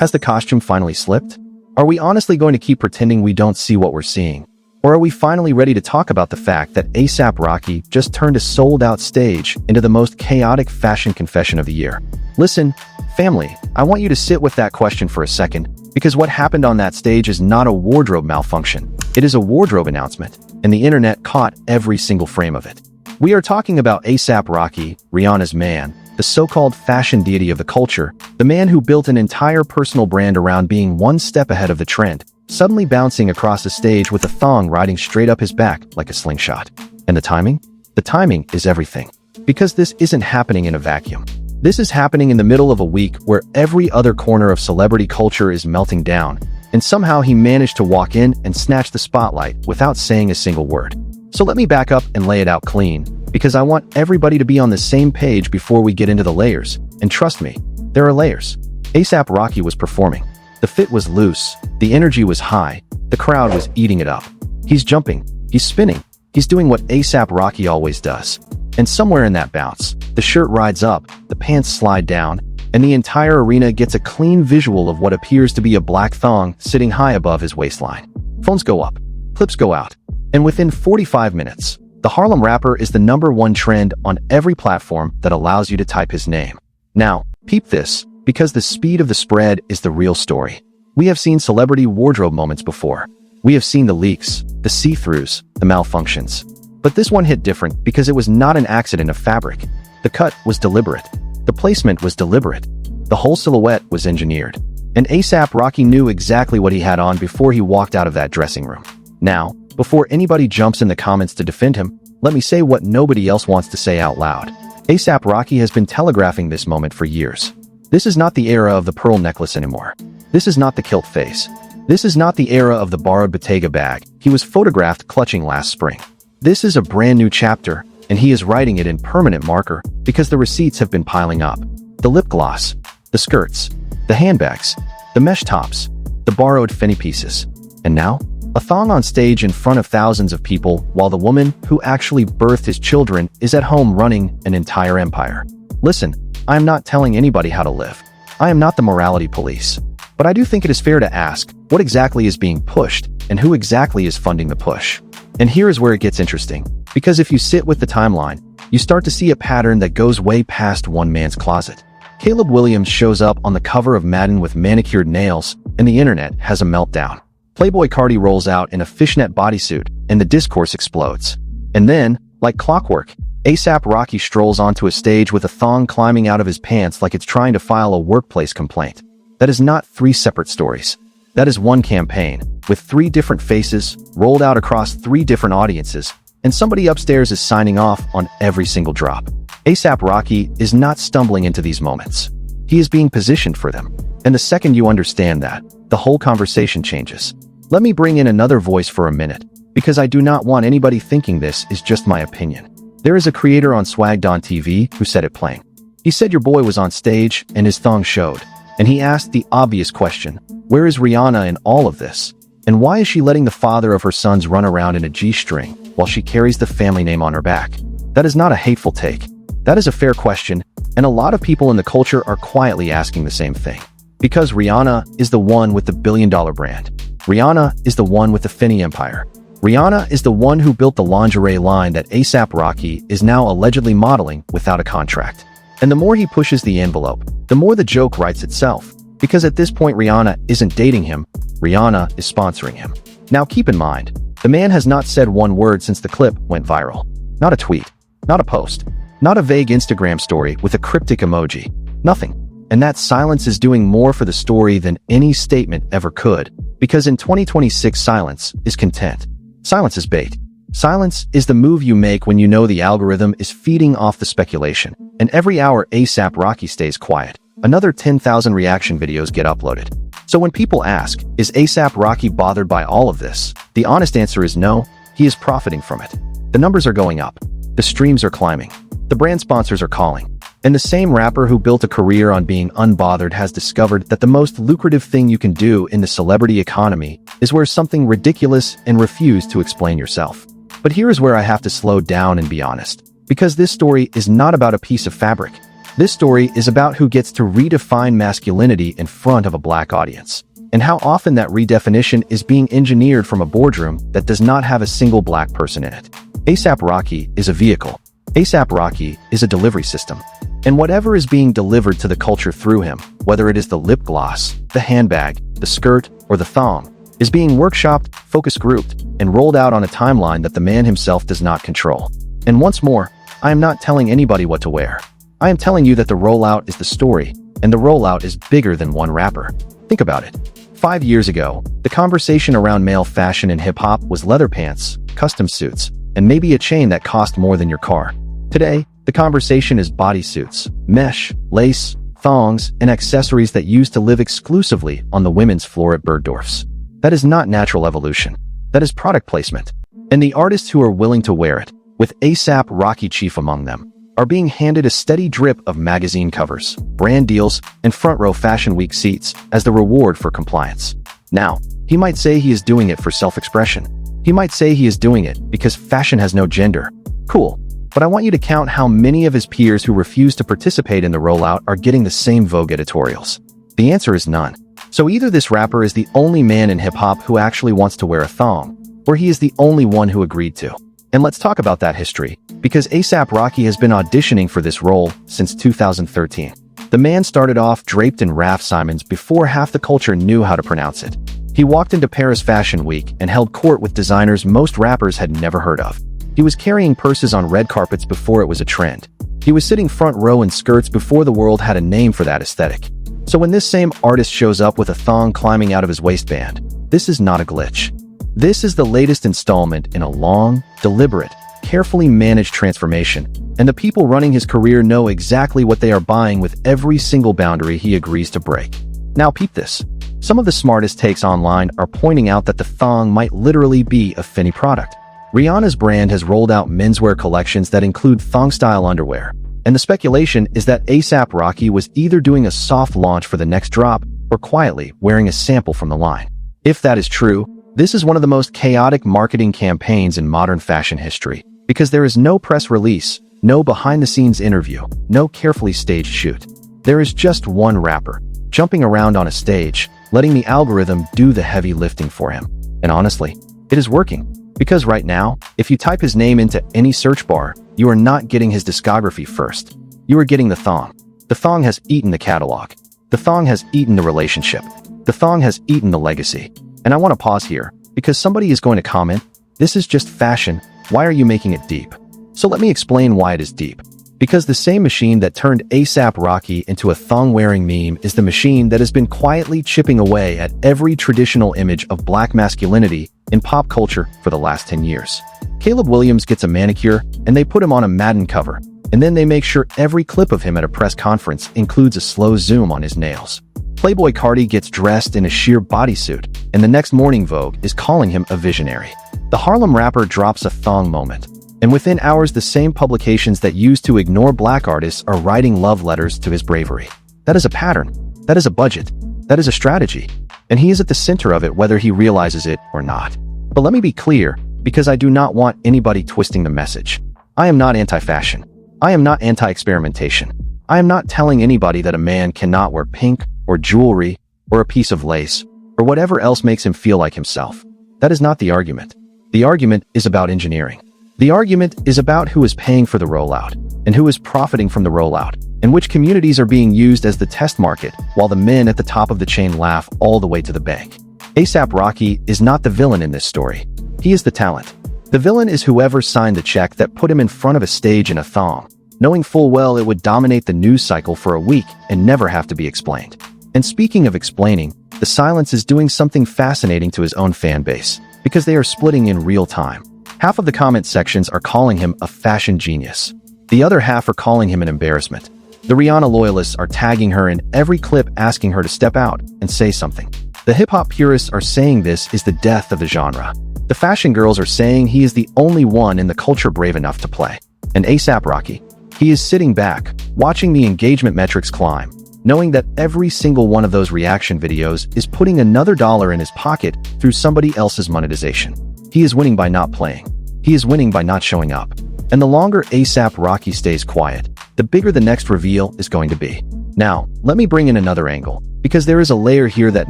Has the costume finally slipped? Are we honestly going to keep pretending we don't see what we're seeing? Or are we finally ready to talk about the fact that A$AP Rocky just turned a sold-out stage into the most chaotic fashion confession of the year? Listen, family, I want you to sit with that question for a second, because what happened on that stage is not a wardrobe malfunction. It is a wardrobe announcement, and the internet caught every single frame of it. We are talking about A$AP Rocky, Rihanna's man, the so-called fashion deity of the culture, the man who built an entire personal brand around being one step ahead of the trend, suddenly bouncing across the stage with a thong riding straight up his back like a slingshot. And the timing? The timing is everything. Because this isn't happening in a vacuum. This is happening in the middle of a week where every other corner of celebrity culture is melting down, and somehow he managed to walk in and snatch the spotlight without saying a single word. So let me back up and lay it out clean, because I want everybody to be on the same page before we get into the layers. And trust me, there are layers. A$AP Rocky was performing. The fit was loose, the energy was high, the crowd was eating it up. He's jumping, he's spinning, he's doing what A$AP Rocky always does. And somewhere in that bounce, the shirt rides up, the pants slide down, and the entire arena gets a clean visual of what appears to be a black thong sitting high above his waistline. Phones go up, clips go out, and within 45 minutes, the Harlem rapper is the #1 trend on every platform that allows you to type his name. Now, peep this, because the speed of the spread is the real story. We have seen celebrity wardrobe moments before. We have seen the leaks, the see-throughs, the malfunctions. But this one hit different because it was not an accident of fabric. The cut was deliberate. The placement was deliberate. The whole silhouette was engineered. And A$AP Rocky knew exactly what he had on before he walked out of that dressing room. Now, before anybody jumps in the comments to defend him, let me say what nobody else wants to say out loud. A$AP Rocky has been telegraphing this moment for years. This is not the era of the pearl necklace anymore. This is not the kilt face. This is not the era of the borrowed Bottega bag he was photographed clutching last spring. This is a brand new chapter, and he is writing it in permanent marker because the receipts have been piling up. The lip gloss, the skirts, the handbags, the mesh tops, the borrowed Fenty pieces. And now, a thong on stage in front of thousands of people while the woman who actually birthed his children is at home running an entire empire. Listen, I am not telling anybody how to live. I am not the morality police. But I do think it is fair to ask, what exactly is being pushed, and who exactly is funding the push? And here is where it gets interesting, because if you sit with the timeline, you start to see a pattern that goes way past one man's closet. Caleb Williams shows up on the cover of Madden with manicured nails, and the internet has a meltdown. Playboy Carti rolls out in a fishnet bodysuit, and the discourse explodes. And then, like clockwork, A$AP Rocky strolls onto a stage with a thong climbing out of his pants like it's trying to file a workplace complaint. That is not 3 separate stories. That is one campaign, with 3 different faces, rolled out across 3 different audiences, and somebody upstairs is signing off on every single drop. A$AP Rocky is not stumbling into these moments. He is being positioned for them. And the second you understand that, the whole conversation changes. Let me bring in another voice for a minute, because I do not want anybody thinking this is just my opinion. There is a creator on Swagged on TV who said it plain. He said your boy was on stage and his thong showed. And he asked the obvious question, where is Rihanna in all of this? And why is she letting the father of her sons run around in a G-string while she carries the family name on her back? That is not a hateful take. That is a fair question, and a lot of people in the culture are quietly asking the same thing. Because Rihanna is the one with the billion-dollar brand. Rihanna is the one with the Fenty empire. Rihanna is the one who built the lingerie line that A$AP Rocky is now allegedly modeling without a contract. And the more he pushes the envelope, the more the joke writes itself. Because at this point Rihanna isn't dating him, Rihanna is sponsoring him. Now keep in mind, the man has not said one word since the clip went viral. Not a tweet, not a post, not a vague Instagram story with a cryptic emoji. Nothing. And that silence is doing more for the story than any statement ever could. Because in 2026 silence is content. Silence is bait. Silence is the move you make when you know the algorithm is feeding off the speculation. And every hour A$AP Rocky stays quiet, another 10,000 reaction videos get uploaded. So when people ask, is A$AP Rocky bothered by all of this? The honest answer is no, he is profiting from it. The numbers are going up. The streams are climbing. The brand sponsors are calling. And the same rapper who built a career on being unbothered has discovered that the most lucrative thing you can do in the celebrity economy is wear something ridiculous and refuse to explain yourself. But here is where I have to slow down and be honest. Because this story is not about a piece of fabric. This story is about who gets to redefine masculinity in front of a black audience, and how often that redefinition is being engineered from a boardroom that does not have a single black person in it. A$AP Rocky is a vehicle. A$AP Rocky is a delivery system. And whatever is being delivered to the culture through him, whether it is the lip gloss, the handbag, the skirt, or the thong, is being workshopped, focus grouped, and rolled out on a timeline that the man himself does not control. And once more, I am not telling anybody what to wear. I am telling you that the rollout is the story, and the rollout is bigger than one rapper. Think about it. 5 years ago, the conversation around male fashion in hip-hop was leather pants, custom suits, and maybe a chain that cost more than your car. Today, the conversation is bodysuits, mesh, lace, thongs, and accessories that used to live exclusively on the women's floor at Bergdorf's. That is not natural evolution. That is product placement. And the artists who are willing to wear it, with A$AP Rocky chief among them, are being handed a steady drip of magazine covers, brand deals, and front-row Fashion Week seats as the reward for compliance. Now, he might say he is doing it for self-expression. He might say he is doing it because fashion has no gender. Cool. But I want you to count how many of his peers who refuse to participate in the rollout are getting the same Vogue editorials. The answer is none. So either this rapper is the only man in hip-hop who actually wants to wear a thong, or he is the only one who agreed to. And let's talk about that history, because A$AP Rocky has been auditioning for this role since 2013. The man started off draped in Raf Simons before half the culture knew how to pronounce it. He walked into Paris Fashion Week and held court with designers most rappers had never heard of. He was carrying purses on red carpets before it was a trend. He was sitting front row in skirts before the world had a name for that aesthetic. So when this same artist shows up with a thong climbing out of his waistband, this is not a glitch. This is the latest installment in a long, deliberate, carefully managed transformation, and the people running his career know exactly what they are buying with every single boundary he agrees to break. Now peep this. Some of the smartest takes online are pointing out that the thong might literally be a Fenty product. Rihanna's brand has rolled out menswear collections that include thong-style underwear, and the speculation is that A$AP Rocky was either doing a soft launch for the next drop or quietly wearing a sample from the line. If that is true, this is one of the most chaotic marketing campaigns in modern fashion history, because there is no press release, no behind-the-scenes interview, no carefully staged shoot. There is just one rapper, jumping around on a stage, letting the algorithm do the heavy lifting for him. And honestly, it is working. Because right now, if you type his name into any search bar, you are not getting his discography first. You are getting the thong. The thong has eaten the catalog. The thong has eaten the relationship. The thong has eaten the legacy. And I want to pause here, because somebody is going to comment, "This is just fashion, why are you making it deep?" So let me explain why it is deep. Because the same machine that turned A$AP Rocky into a thong-wearing meme is the machine that has been quietly chipping away at every traditional image of black masculinity in pop culture for the last 10 years. Caleb Williams gets a manicure, and they put him on a Madden cover, and then they make sure every clip of him at a press conference includes a slow zoom on his nails. Playboy Carti gets dressed in a sheer bodysuit, and the next morning Vogue is calling him a visionary. The Harlem rapper drops a thong moment, and within hours the same publications that used to ignore black artists are writing love letters to his bravery. That is a pattern. That is a budget. That is a strategy. And he is at the center of it whether he realizes it or not. But let me be clear, because I do not want anybody twisting the message. I am not anti-fashion. I am not anti-experimentation. I am not telling anybody that a man cannot wear pink, or jewelry, or a piece of lace, or whatever else makes him feel like himself. That is not the argument. The argument is about engineering. The argument is about who is paying for the rollout, and who is profiting from the rollout, and which communities are being used as the test market, while the men at the top of the chain laugh all the way to the bank. A$AP Rocky is not the villain in this story. He is the talent. The villain is whoever signed the check that put him in front of a stage in a thong, knowing full well it would dominate the news cycle for a week and never have to be explained. And speaking of explaining, the silence is doing something fascinating to his own fan base, because they are splitting in real time. Half of the comment sections are calling him a fashion genius. The other half are calling him an embarrassment. The Rihanna loyalists are tagging her in every clip asking her to step out and say something. The hip-hop purists are saying this is the death of the genre. The fashion girls are saying he is the only one in the culture brave enough to play. And A$AP Rocky, he is sitting back, watching the engagement metrics climb, knowing that every single one of those reaction videos is putting another dollar in his pocket through somebody else's monetization. He is winning by not playing. He is winning by not showing up. And the longer ASAP Rocky stays quiet, the bigger the next reveal is going to be. Now, let me bring in another angle, because there is a layer here that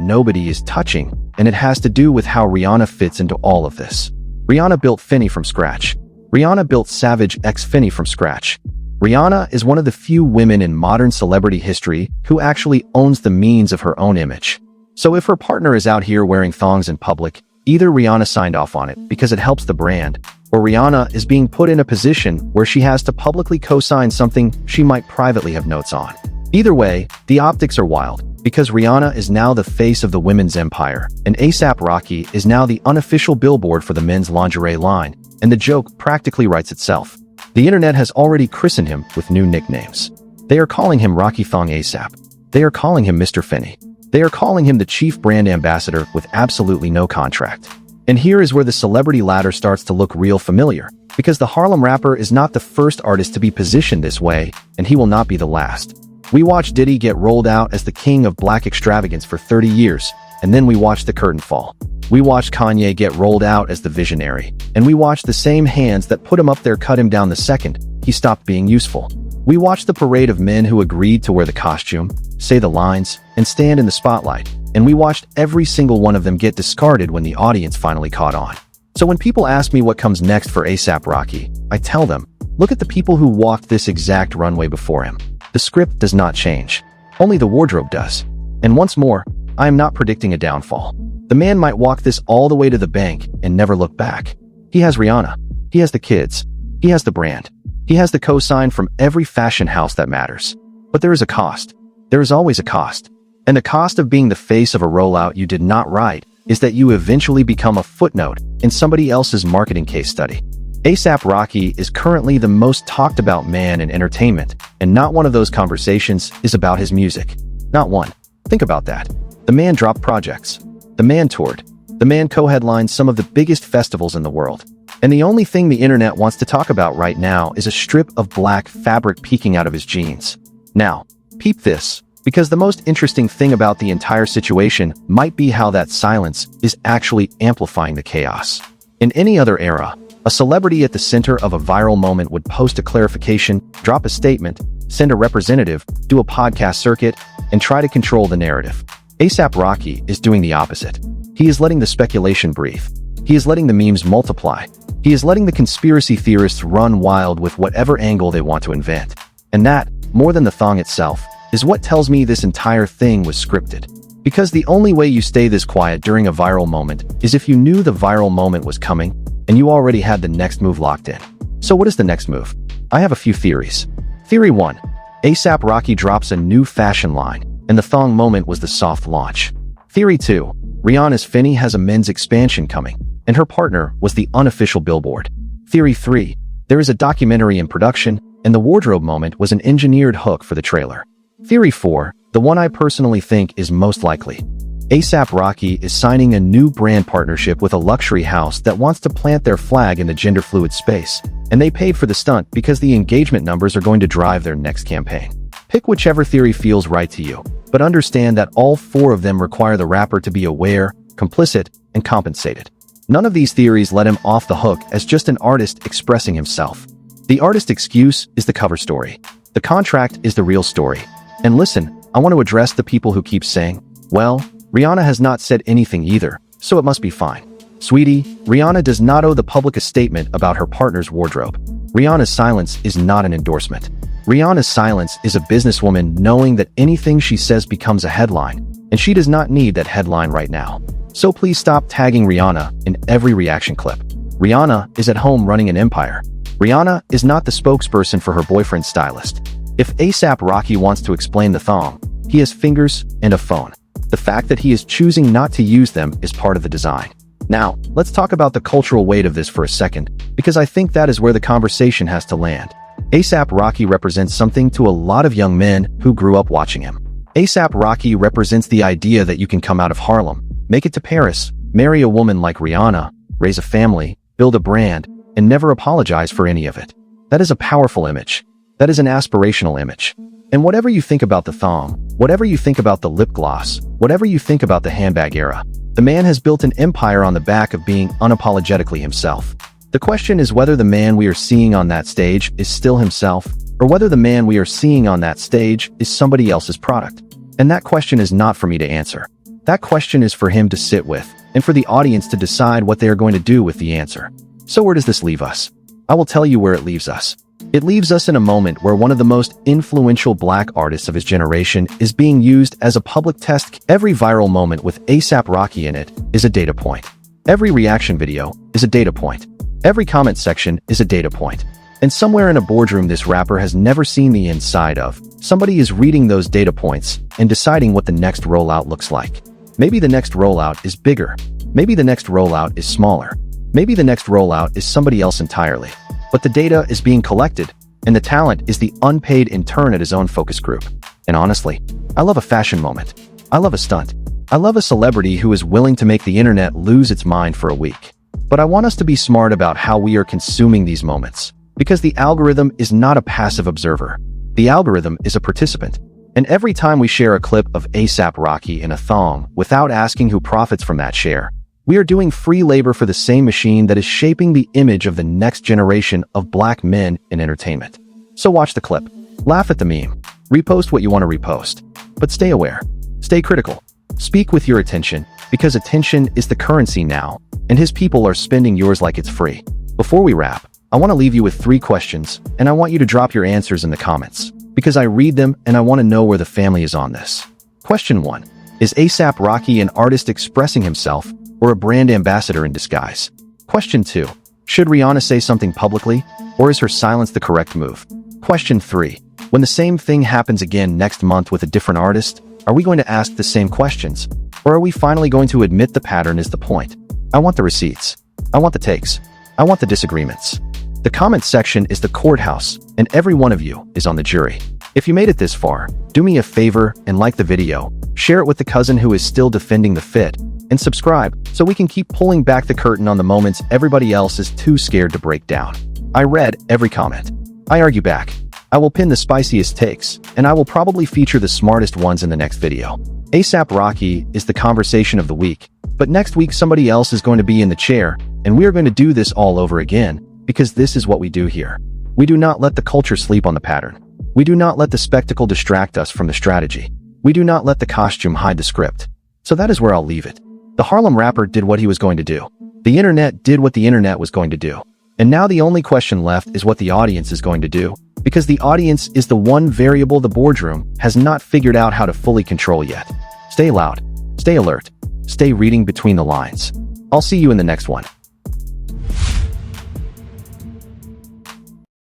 nobody is touching, and it has to do with how Rihanna fits into all of this. Rihanna built Fenty from scratch. Rihanna built Savage X Fenty from scratch. Rihanna is one of the few women in modern celebrity history who actually owns the means of her own image. So if her partner is out here wearing thongs in public, either Rihanna signed off on it because it helps the brand, or Rihanna is being put in a position where she has to publicly co-sign something she might privately have notes on. Either way, the optics are wild, because Rihanna is now the face of the women's empire, and ASAP Rocky is now the unofficial billboard for the men's lingerie line, and the joke practically writes itself. The internet has already christened him with new nicknames. They are calling him Rocky Thong ASAP. They are calling him Mr. Fenty. They are calling him the chief brand ambassador with absolutely no contract. And here is where the celebrity ladder starts to look real familiar, because the Harlem rapper is not the first artist to be positioned this way, and he will not be the last. We watched Diddy get rolled out as the king of black extravagance for 30 years, and then we watched the curtain fall. We watched Kanye get rolled out as the visionary, and we watched the same hands that put him up there cut him down the second he stopped being useful. We watched the parade of men who agreed to wear the costume, say the lines, and stand in the spotlight, and we watched every single one of them get discarded when the audience finally caught on. So when people ask me what comes next for ASAP Rocky, I tell them, look at the people who walked this exact runway before him. The script does not change. Only the wardrobe does. And once more, I am not predicting a downfall. The man might walk this all the way to the bank and never look back. He has Rihanna. He has the kids. He has the brand. He has the cosign from every fashion house that matters. But there is a cost. There is always a cost. And the cost of being the face of a rollout you did not write is that you eventually become a footnote in somebody else's marketing case study. ASAP Rocky is currently the most talked about man in entertainment, and not one of those conversations is about his music. Not one. Think about that. The man dropped projects. The man toured. The man co-headlined some of the biggest festivals in the world. And the only thing the internet wants to talk about right now is a strip of black fabric peeking out of his jeans. Now, peep this, because the most interesting thing about the entire situation might be how that silence is actually amplifying the chaos. In any other era, a celebrity at the center of a viral moment would post a clarification, drop a statement, send a representative, do a podcast circuit, and try to control the narrative. ASAP Rocky is doing the opposite. He is letting the speculation breathe. He is letting the memes multiply. He is letting the conspiracy theorists run wild with whatever angle they want to invent. And that, more than the thong itself, is what tells me this entire thing was scripted. Because the only way you stay this quiet during a viral moment is if you knew the viral moment was coming and you already had the next move locked in. So what is the next move? I have a few theories. Theory 1. ASAP Rocky drops a new fashion line, and the thong moment was the soft launch. Theory 2. Rihanna's Fenty has a men's expansion coming, and her partner was the unofficial billboard. Theory 3. There is a documentary in production, and the wardrobe moment was an engineered hook for the trailer. Theory 4. The one I personally think is most likely. ASAP Rocky is signing a new brand partnership with a luxury house that wants to plant their flag in the gender-fluid space, and they paid for the stunt because the engagement numbers are going to drive their next campaign. Pick whichever theory feels right to you, but understand that all 4 of them require the rapper to be aware, complicit, and compensated. None of these theories let him off the hook as just an artist expressing himself. The artist excuse is the cover story. The contract is the real story. And listen, I want to address the people who keep saying, well, Rihanna has not said anything either, so it must be fine. Sweetie, Rihanna does not owe the public a statement about her partner's wardrobe. Rihanna's silence is not an endorsement. Rihanna's silence is a businesswoman knowing that anything she says becomes a headline, and she does not need that headline right now. So please stop tagging Rihanna in every reaction clip. Rihanna is at home running an empire. Rihanna is not the spokesperson for her boyfriend's stylist. If ASAP Rocky wants to explain the thong, he has fingers and a phone. The fact that he is choosing not to use them is part of the design. Now, let's talk about the cultural weight of this for a second, because I think that is where the conversation has to land. ASAP Rocky represents something to a lot of young men who grew up watching him. ASAP Rocky represents the idea that you can come out of Harlem, make it to Paris, marry a woman like Rihanna, raise a family, build a brand, and never apologize for any of it. That is a powerful image. That is an aspirational image. And whatever you think about the thong, whatever you think about the lip gloss, whatever you think about the handbag era, the man has built an empire on the back of being unapologetically himself. The question is whether the man we are seeing on that stage is still himself, or whether the man we are seeing on that stage is somebody else's product. And that question is not for me to answer. That question is for him to sit with, and for the audience to decide what they are going to do with the answer. So where does this leave us? I will tell you where it leaves us. It leaves us in a moment where one of the most influential black artists of his generation is being used as a public test. Every viral moment with A$AP Rocky in it is a data point. Every reaction video is a data point. Every comment section is a data point. And somewhere in a boardroom this rapper has never seen the inside of, somebody is reading those data points and deciding what the next rollout looks like. Maybe the next rollout is bigger. Maybe the next rollout is smaller. Maybe the next rollout is somebody else entirely. But the data is being collected, and the talent is the unpaid intern at his own focus group. And honestly, I love a fashion moment. I love a stunt. I love a celebrity who is willing to make the internet lose its mind for a week. But I want us to be smart about how we are consuming these moments, because the algorithm is not a passive observer. The algorithm is a participant. And every time we share a clip of A$AP Rocky in a thong without asking who profits from that share, we are doing free labor for the same machine that is shaping the image of the next generation of black men in entertainment. So watch the clip, laugh at the meme, repost what you want to repost. But stay aware, stay critical, speak with your attention, because attention is the currency now, and his people are spending yours like it's free. Before we wrap, I want to leave you with 3 questions, and I want you to drop your answers in the comments, because I read them and I want to know where the family is on this. Question 1. Is A$AP Rocky an artist expressing himself, or a brand ambassador in disguise? Question 2. Should Rihanna say something publicly, or is her silence the correct move? Question 3. When the same thing happens again next month with a different artist, are we going to ask the same questions, or are we finally going to admit the pattern is the point? I want the receipts. I want the takes. I want the disagreements. The comments section is the courthouse, and every one of you is on the jury. If you made it this far, do me a favor and like the video, share it with the cousin who is still defending the fit, and subscribe so we can keep pulling back the curtain on the moments everybody else is too scared to break down. I read every comment. I argue back. I will pin the spiciest takes, and I will probably feature the smartest ones in the next video. A$AP Rocky is the conversation of the week, but next week somebody else is going to be in the chair, and we are going to do this all over again, because this is what we do here. We do not let the culture sleep on the pattern. We do not let the spectacle distract us from the strategy. We do not let the costume hide the script. So that is where I'll leave it. The Harlem rapper did what he was going to do. The internet did what the internet was going to do. And now the only question left is what the audience is going to do, because the audience is the one variable the boardroom has not figured out how to fully control yet. Stay loud, stay alert, stay reading between the lines. I'll see you in the next one.